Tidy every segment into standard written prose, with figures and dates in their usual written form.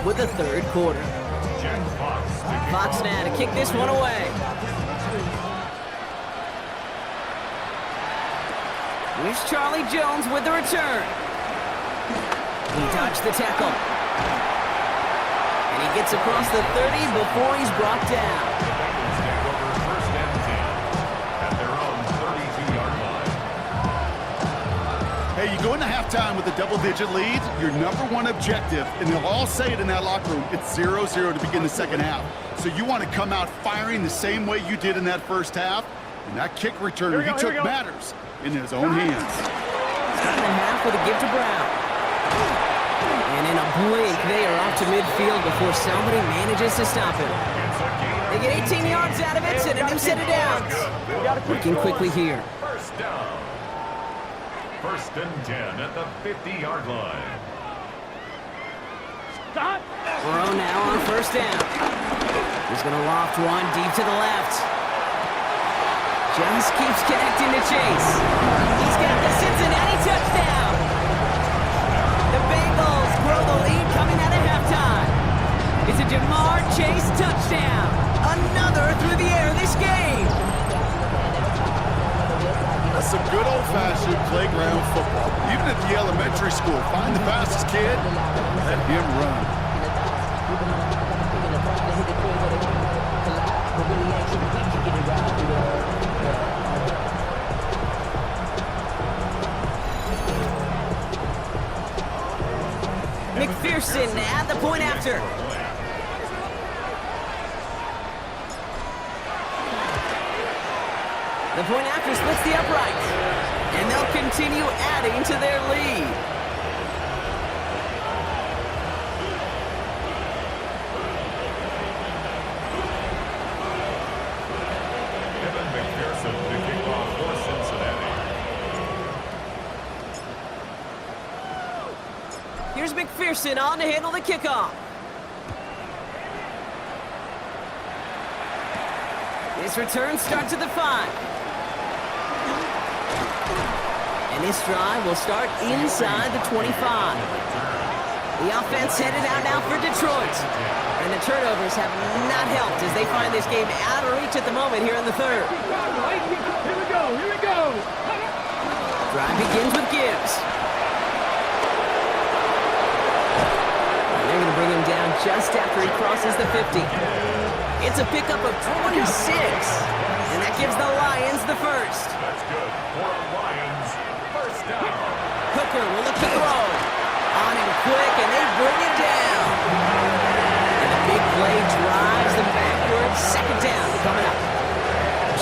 with the third quarter. Fox now to kick this one away. Here's Charlie Jones with the return. He dodged the tackle. And he gets across the 30 before he's brought down. Hey, you go into halftime with a double-digit lead, your number one objective, and they'll all say it in that locker room, it's 0-0 to begin the second half. So you want to come out firing the same way you did in that first half, and that kick return he took matters in his own hands. Start the half with a give to Brown. And in a blink, they are off to midfield before somebody manages to stop him. They get 18 yards out of it and a new set of downs. Working quickly here. First down. First and 10 at the 50-yard line. Burrow now on first down. He's going to loft one deep to the left. Just keeps connecting to Chase. He's got the Cincinnati touchdown. The Bengals grow the lead coming out of halftime. It's a Jamar Chase touchdown. Another through the air this game. That's some good old-fashioned playground football. Even at the elementary school, find the fastest kid, let him run. McPherson at the point after. The point after splits the upright. And they'll continue adding to their lead. Evan McPherson to kick off for Cincinnati. Here's McPherson on to handle the kickoff. This return starts at the 5. And this drive will start inside the 25. The offense headed out now for Detroit. And the turnovers have not helped as they find this game out of reach at the moment here in the third. Here we go. Drive begins with Gibbs. And they're going to bring him down just after he crosses the 50. It's a pickup of 26. And that gives the Lions the first. That's good for Lions. First down. Hooker will look to throw. On him quick, and they bring it down. And the big play drives them backwards. Second down coming up.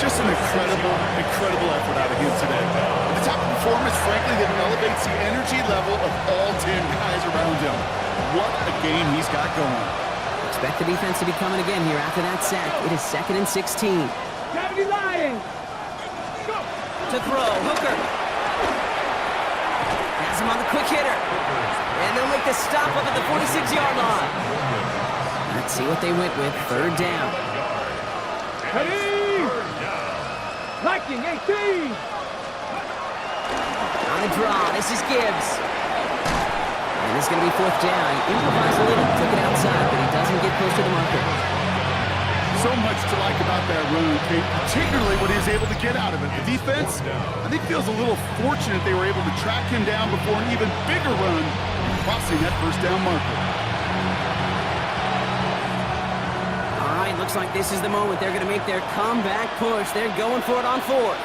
Just an incredible effort out of him today. The type of performance, frankly, that elevates the energy level of all 10 guys around him. What a game he's got going. Expect the defense to be coming again here after that sack. It is 2nd and 16. Gravity Lions. To throw, Hooker. Has him on the quick hitter. And they'll make the stop up at the 46-yard line. Let's see what they went with. Third down. Ready? Liking 18. On the draw, this is Gibbs. And this is going to be fourth down. He improvised a little, took it outside, but he doesn't get close to the marker. So much to like about that run, Kate, particularly what he was able to get out of it. The defense, I think, feels a little fortunate they were able to track him down before an even bigger run, crossing that first down marker. All right, looks like this is the moment they're going to make their comeback push. They're going for it on fourth.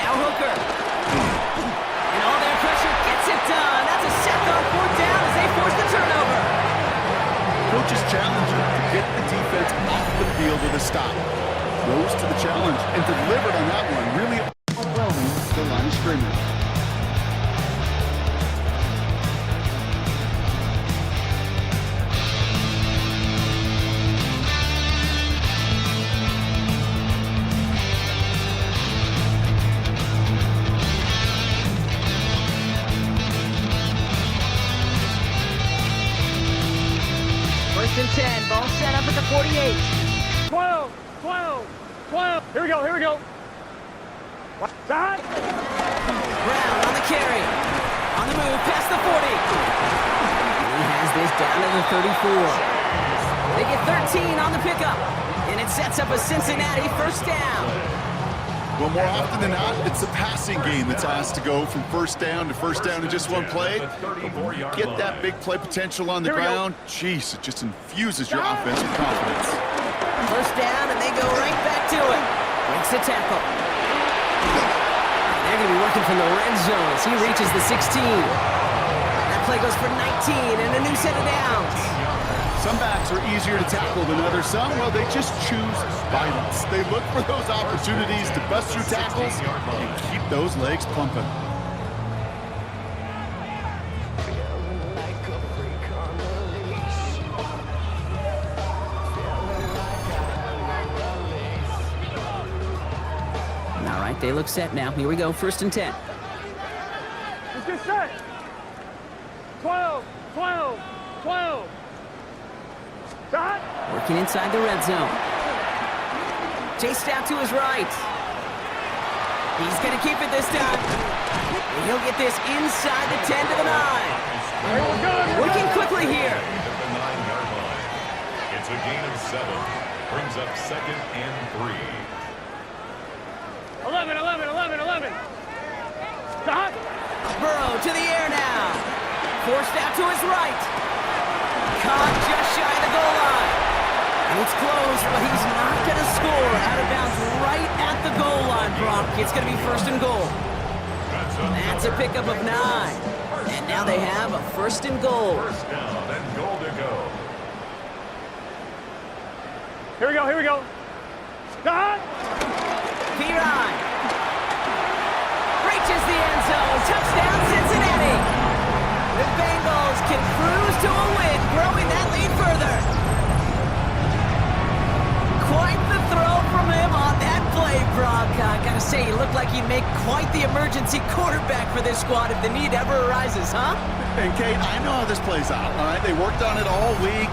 Now Hooker. And all their pressure gets it done. That's a sack on fourth down as they force the turnover. Coach's challenge to get the defense off the field with a stop. Rose to the challenge and delivered on that one, really overwhelming the line of scrimmage. First and 10, ball set up at the 48. 12. Here we go. Shot. Brown on the carry. On the move, past the 40. down to the 34. They get 13 on the pickup, and it sets up a Cincinnati first down. Well, more often than not, it's the passing game that's asked to go from first down in just one play. But when you get that big play potential on the ground, jeez, it just infuses your offense with confidence. First down, and they go right back to it. Breaks the tackle. They're going to be working from the red zone as he reaches the 16. That play goes for 19 and a new set of downs. Some backs are easier to tackle than others. Some, well, they just choose violence. They look for those opportunities to bust through tackles and keep those legs pumping. All right, they look set now. Here we go, 1st and 10. Let's get set. 12, 12, 12. Stop. Working inside the red zone. Chased out to his right. He's going to keep it this time. And he'll get this inside the 10 to the 9. Working quickly here. At the 9-yard line. It's a gain of 7. Brings up 2nd and 3. 11, 11, 11, 11. Stop. Burrow to the air now. Forced out to his right. Caught just shy of the goal line. And it's close, but he's not going to score. Out of bounds right at the goal line, Brock. It's going to be 1st and goal. That's a pickup of 9. And now they have a 1st and goal. First down and goal to go. Here we go, here we go. Stop. Piran reaches the end zone. Touchdown, Cincinnati. The Bengals can cruise to a win, growing that lead further. Quite the throw from him on that play, Brock. I gotta say, he looked like he'd make quite the emergency quarterback for this squad if the need ever arises, huh? And Kate, I know how this plays out, all right? They worked on it all week.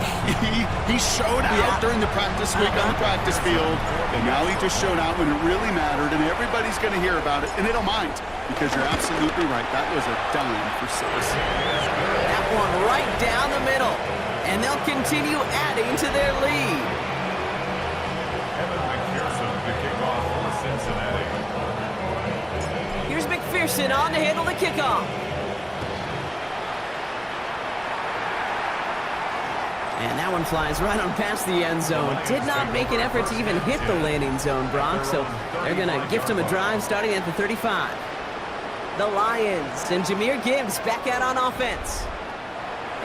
He showed out during the practice week on the practice field, and now he just showed out when it really mattered, and everybody's going to hear about it, and they don't mind, because you're absolutely right. That was a dime for 6. That one right down the middle, and they'll continue adding to their lead. Evan McPherson to kick off for Cincinnati. Here's McPherson on to handle the kickoff. And that one flies right on past the end zone. Did not make an effort to even hit the landing zone, Brock, so they're going to gift him a drive starting at the 35. The Lions and Jahmyr Gibbs back out on offense.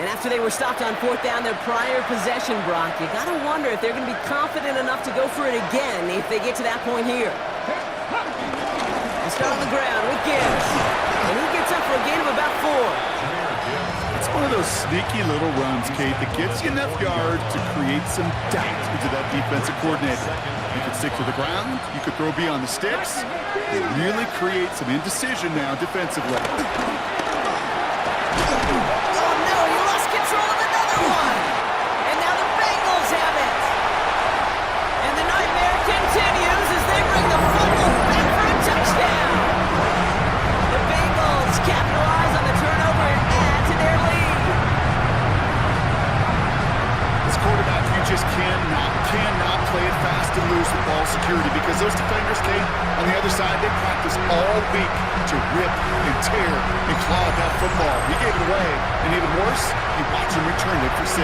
And after they were stopped on 4th down their prior possession, Brock, you got to wonder if they're going to be confident enough to go for it again if they get to that point here. They start on the ground with Gibbs. And he gets up for a gain of about 4. It's one of those sneaky little runs, Kate, that gets you enough yards to create some doubt into that defensive coordinator. You could stick to the ground, you could throw beyond the sticks, and really create some indecision now defensively. Oh no, he lost control of another one! And now the Bengals have it! And the nightmare continues as they bring the football back for a touchdown! The Bengals capitalize on the turnover and add to their lead. As quarterbacks, you just cannot play it fast and loose with ball security because those defenders, Kate, on the other side, they practice all week to rip and tear and claw at that football. He gave it away, and even worse, you watch him return it for 6.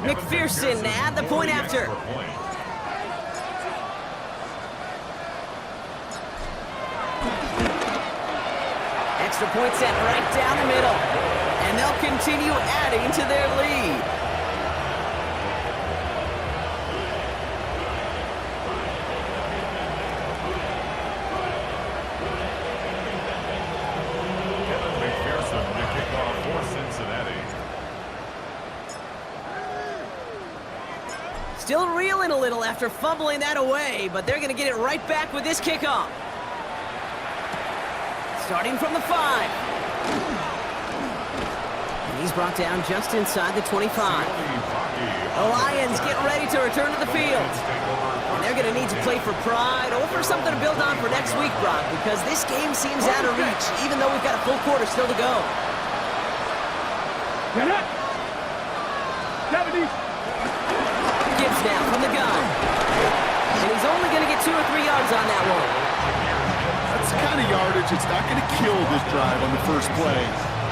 McPherson to add the point after. Extra point set right down the middle. And they'll continue adding to their lead. Kevin McPherson to kick off for Cincinnati. Still reeling a little after fumbling that away, but they're going to get it right back with this kickoff. Starting from the 5. He's brought down just inside the 25. The Lions getting ready to return to the field. And they're going to need to play for pride or for something to build on for next week, Brock, because this game seems out of reach, even though we've got a full quarter still to go. Get it! 70! Gibbs now from the gun. And he's only going to get 2 or 3 yards on that one. That's the kind of yardage it's not going to kill this drive on the first play.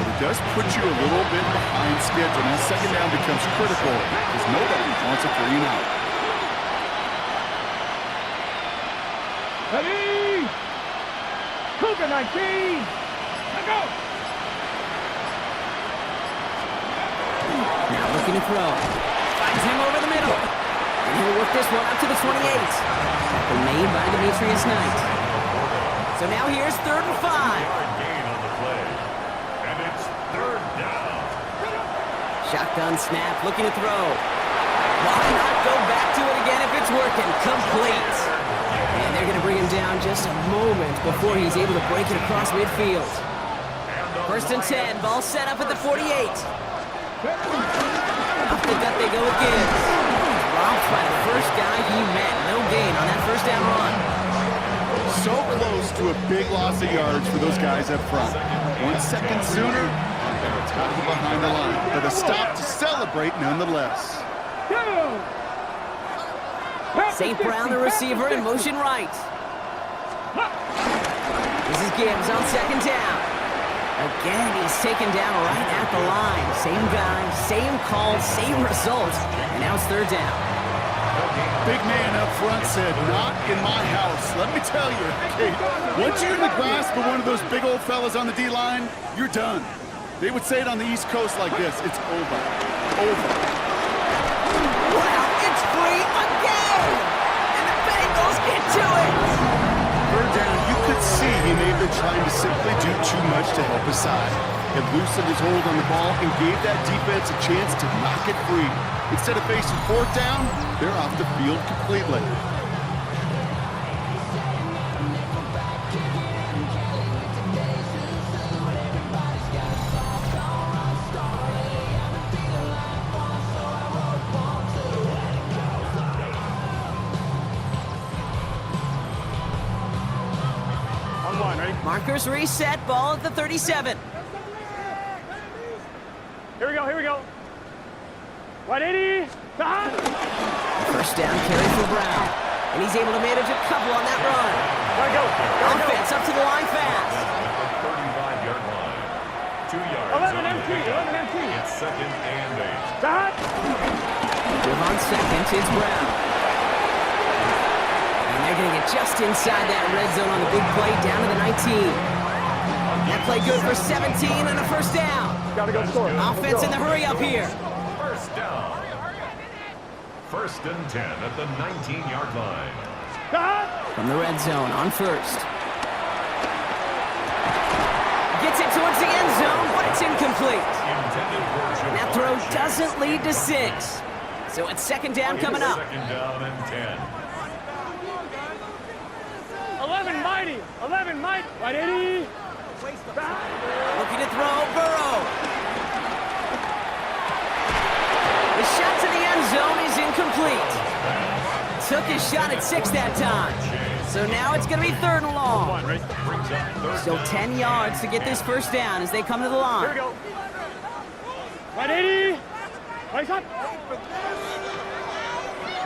But it does put you a little bit behind schedule. And second down becomes critical because nobody wants a 3 and out. Ready! Cougar 19! Let's go! Now looking to throw. Finds him over the middle. And he'll work this one up to the 28. Tackle made by Demetrius Knight. So now here's 3rd and 5. Gain on the play. And it's 3rd down. Shotgun snap, looking to throw. Why not go back to it again if it's working? Complete. And they're going to bring him down just a moment before he's able to break it across midfield. 1st and 10, ball set up at the 48. Off the gut they go with Gibbs. Dropped by the first guy he met. No gain on that 1st down run. So close to a big loss of yards for those guys up front. 1 second sooner, and they're tackled behind the line. But a stop to celebrate nonetheless. St. Brown, the receiver, in motion right. This is Gibbs on 2nd down. Again, he's taken down right at the line. Same guy, same call, same result. And now it's 3rd down. Big man up front said, not in my house. Let me tell you, Kate, once you're in the grasp of one of those big old fellas on the D-line, you're done. They would say it on the East Coast like this, it's over. Over. Wow, it's free again! And the Bengals get to it! 3rd down, you could see he may have been trying to simply do too much to help his side. It loosened his hold on the ball and gave that defense a chance to knock it free. Instead of facing 4th down, they're off the field completely. On 1, ready? Markers reset, ball at the 37. Here we go, here we go. 180! Stop! 1st down carry for Brown. And he's able to manage a couple on that run. Gotta go, gotta go. Offense up to the line fast. At the 35-yard line. 2 yards. 11 on the MT, pickup. 11 MT. It's 2nd and 8. Stop! Give on 2nd, it's Brown. And they're going to get just inside that red zone on the big play down to the 19. That play good for 17 and a 1st down. Gotta go score. Offense in the hurry up here. 1st down. 1st and 10 at the 19-yard line. Stop! From the red zone on 1st. Gets it towards the end zone, but it's incomplete. Intended for Jim. That throw doesn't lead to 6. So it's 2nd down coming up. 2nd down and 10. 11 mighty! 11 mighty! 180! Looking to throw, Burrow. The shot to the end zone is incomplete. Took his shot at 6 that time. So now it's going to be 3rd and long. 1, ready? Brings up 3rd Still down. 10 yards to get this 1st down as they come to the Here we line. go. 180! Right up!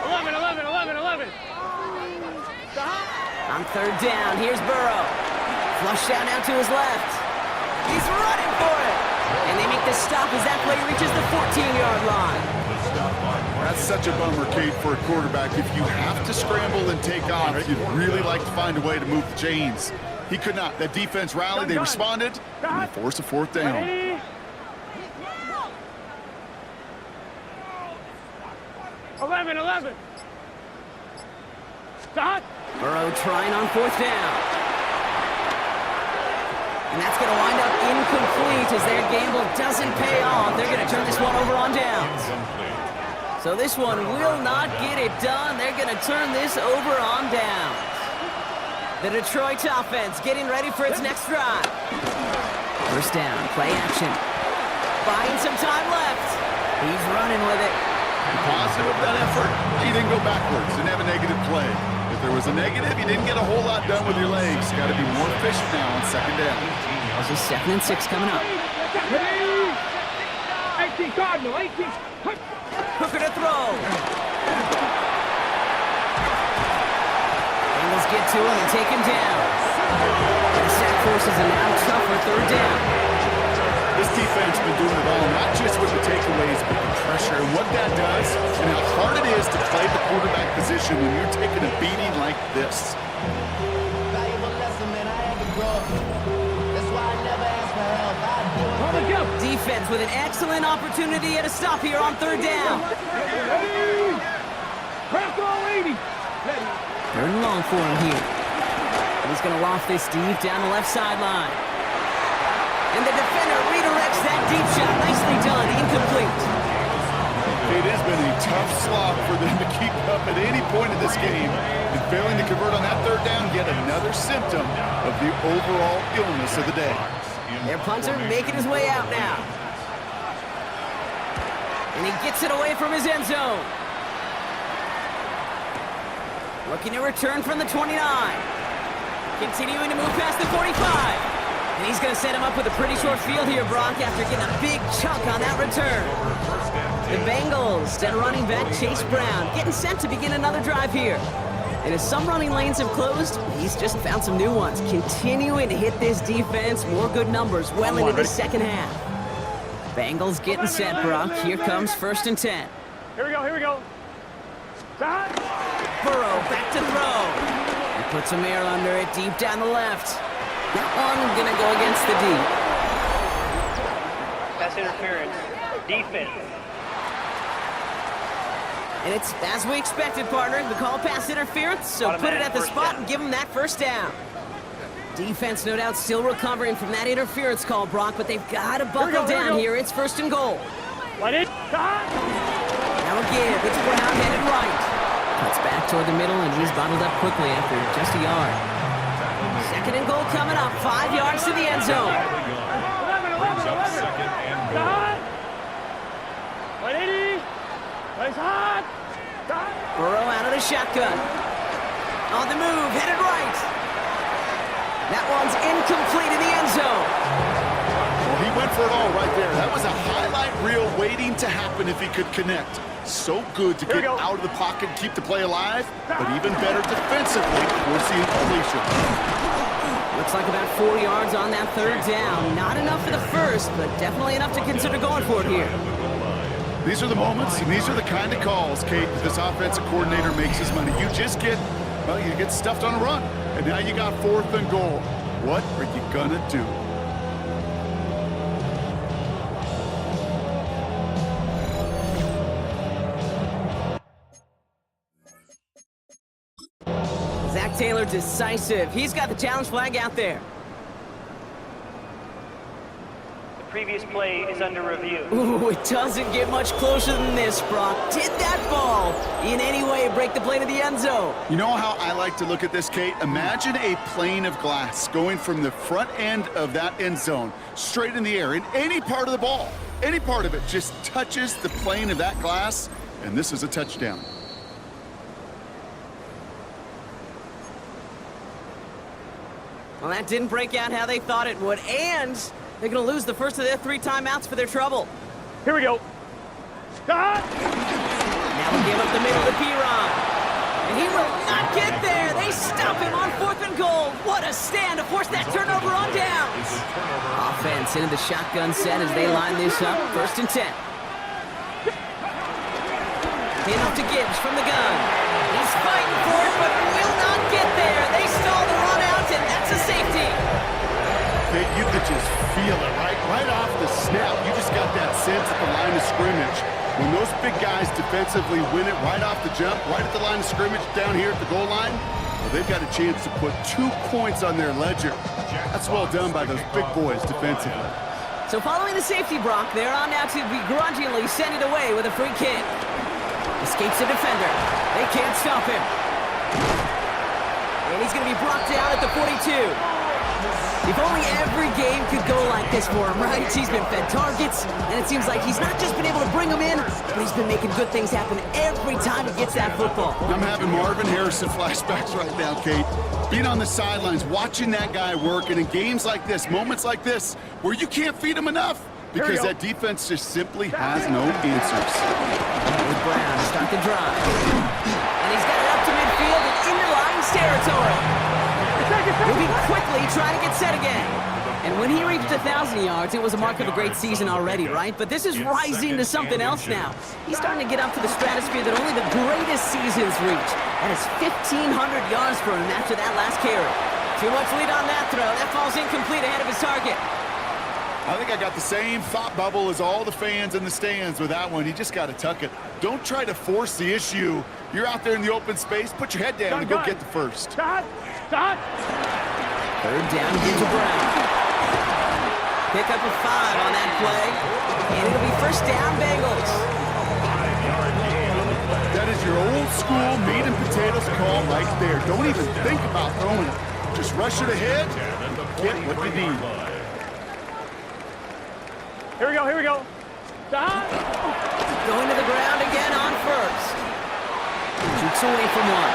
11, 11, 11, 11! Stop! On 3rd down, here's Burrow. Flush out now to his left. He's running for it. And they make the stop as that play reaches the 14-yard line. That's such a bummer, Kate, for a quarterback. If you have to scramble and take off, you'd really like to find a way to move the chains. He could not. That defense rallied, they responded, and they forced a 4th down. 180! 11, 11! Stop! Burrow trying on 4th down. And that's going to wind up incomplete as their gamble doesn't pay off. They're going to turn this one over on downs. So this one will not get it done. They're going to turn this over on downs. The Detroit offense getting ready for its next drive. 1st down, play action. buying some time left. He's running with it. Positive of that effort. He didn't go backwards. Didn't have a negative play. If there was a negative, you didn't get a whole lot done with your legs. Got to be more efficient now on second down. This is 2nd and 6 coming up. 18 Cardinal, 18. Hooker to throw. Bengals get to him and take him down. The sack forces a now tougher 3rd down. This defense has been doing it all, not just with the takeaways, but the pressure and what that does and how hard it is to play the quarterback position when you're taking a beating like this. Valuable lesson, man. I had to grow up. That's why I never asked for help. I do it. Defense with an excellent opportunity at a stop here on 3rd down. Press all 80. 3rd and long for him here. He's going to loft this deep down the left sideline. And the defender redirects that deep shot. Nicely done. Incomplete. It has been a tough slog for them to keep up at any point in this game. And failing to convert on that 3rd down, yet another symptom of the overall illness of the day. Their punter making his way out now. And he gets it away from his end zone. Looking to return from the 29. Continuing to move past the 45. And he's going to set him up with a pretty short field here, Brock, after getting a big chunk on that return. The Bengals, then running back Chase Brown, getting set to begin another drive here. And as some running lanes have closed, he's just found some new ones. Continuing to hit this defense, more good numbers well into the second half. Bengals getting set, Brock. Here comes 1st and 10. Here we go, here we go. Stop. Burrow back to throw. He puts some air under it, deep down the left. That one gonna go against the D. Pass interference. Defense. And it's as we expected, partner. The call pass interference, so put it at the spot and give them that 1st down. Defense, no doubt, still recovering from that interference call, Brock, but they've got to buckle down here. It's 1st and goal. Let it. Now a give. It's Brown headed right. Cuts back toward the middle, and he's bottled up quickly after just a yard. 2nd and goal coming up. 5 yards to the end zone. Brings up 2nd and goal. 180. Place hot. Burrow out of the shotgun. On the move, headed right. That one's incomplete in the end zone. Well, he went for it all right there. That was a highlight reel waiting to happen if he could connect. So good to get out of the pocket and keep the play alive, but even better defensively, forcing completion. Looks like about 4 yards on that 3rd down. Not enough for the first, but definitely enough to consider going for it here. These are the moments, and these are the kind of calls, Kate, that this offensive coordinator makes his money. You just get, well, you get stuffed on a run, and now you got 4th and goal. What are you gonna do? Zach Taylor decisive. He's got the challenge flag out there. The previous play is under review. Ooh, it doesn't get much closer than this, Brock. Did that ball in any way break the play to the end zone? You know how I like to look at this, Kate? Imagine a plane of glass going from the front end of that end zone straight in the air, and any part of the ball, any part of it just touches the plane of that glass, and this is a touchdown. Well, that didn't break out how they thought it would, and they're going to lose the first of their 3 timeouts for their trouble. Here we go. Stop. Now we give up the middle to Piron. And he will not get there. They stop him on 4th and goal. What a stand to force that turnover on downs. Offense into the shotgun set as they line this up. 1st and 10. Handoff to Gibbs from the gun. He's fighting for it, but will not get there. They stall the run out, and that's a safety. You could just feel it, right off the snap. You just got that sense at the line of scrimmage. When those big guys defensively win it right off the jump, right at the line of scrimmage down here at the goal line, well, they've got a chance to put 2 points on their ledger. That's well done by those big boys defensively. So following the safety, Brock, they're on now to begrudgingly send it away with a free kick. Escapes the defender. They can't stop him. And he's going to be brought down at the 42. If only every game could go like this for him, right? He's been fed targets, and it seems like he's not just been able to bring them in, but he's been making good things happen every time he gets that football. I'm having Marvin Harrison flashbacks right now, Kate. Being on the sidelines, watching that guy work, and in games like this, moments like this, where you can't feed him enough because that defense just simply has no answers. With Brown to start the drive. And he's got it up to midfield and into Lions territory. Moving quickly, trying to get set again. And when he reached 1,000 yards, it was a mark of a great season already, right? But this is rising to something else now. He's starting to get up to the stratosphere that only the greatest seasons reach. That is 1,500 yards for him after that last carry. Too much lead on that throw. That falls incomplete ahead of his target. I think I got the same thought bubble as all the fans in the stands with that one. You just got to tuck it. Don't try to force the issue. You're out there in the open space. Put your head down and go get the first. Stop. Third down, gives to Brown. Pick up a 5 on that play. And it'll be first down, Bengals. That is your old school meat and potatoes call right there. Don't even think about throwing it. Just rush it ahead and get what you need. Here we go. Stop. Going to the ground again on first. Shoots away from one.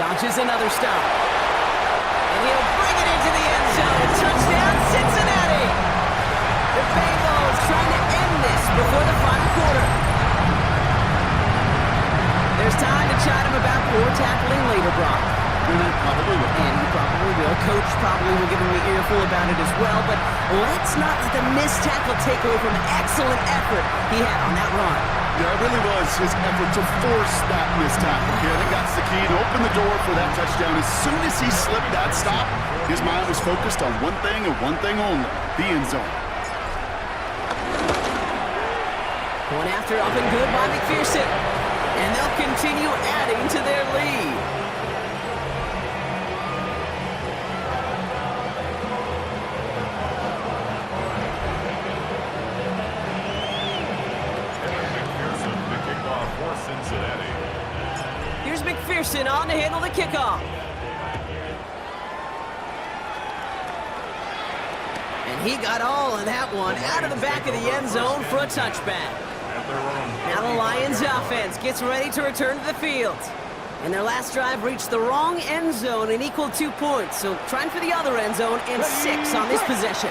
Dodges another stop. And he'll bring it into the end zone. Touchdown, Cincinnati. The Bengals trying to end this before the final quarter. There's time to chide him about poor tackling later, Brock. Probably will. And he probably will. Coach probably will give him the earful about it as well. But let's not let the missed tackle take away from the excellent effort he had on that run. Yeah, it really was his effort to force that missed tackle. Yeah, I think that's the key to open the door for that touchdown. As soon as he slipped that stop, his mind was focused on one thing and one thing only, the end zone. Going after up and good by McPherson. And they'll continue adding to their lead. Here's McPherson on to handle the kickoff. And he got all of that one out of the back of the end zone for a touchback. Now the Lions offense gets ready to return to the field. And their last drive reached the wrong end zone and equaled 2 points. So trying for the other end zone and 6 on this possession.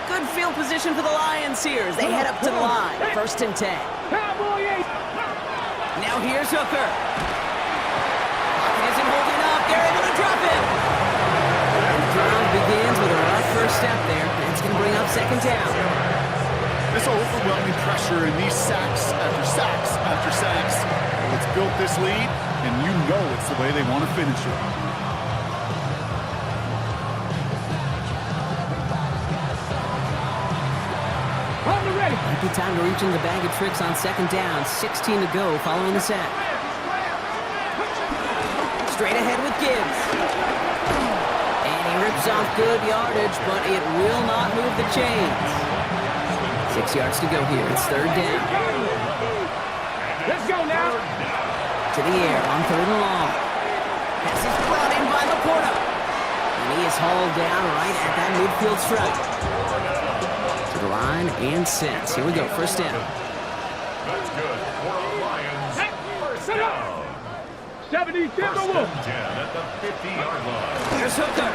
Good field position for the Lions here as they head up to the line. 1st and 10. Now here's Hooker. He isn't holding up. They're able to drop him. And the drive begins with a rough first step there. That's going to bring up 2nd down. This overwhelming pressure and these sacks after sacks after sacks, it's built this lead, and you know it's the way they want to finish it. Might be time to reach in the bag of tricks on 2nd down. 16 to go following the sack. Straight ahead with Gibbs. And he rips off good yardage, but it will not move the chains. 6 yards to go here. It's 3rd down. Let's go now. To the air on 3rd and long. Pass is brought in by Laporta. And he is hauled down right at that midfield stripe. To the line and sets. Here we go. 1st down. That's good for the Lions. First down. 70 First and 10 at the 50-yard line. Here's Hooker.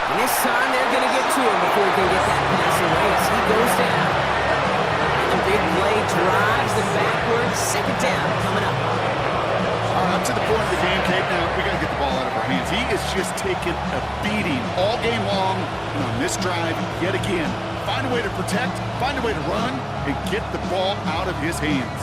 And this time they're going to get to him before he can get that pass away as he goes down. And the big play drives them backwards. 2nd down coming up. Up to the point of the game, Kate, now we got to get the ball out of our hands. He is just taking a beating all game long, and on this drive, yet again, find a way to protect, find a way to run, and get the ball out of his hands.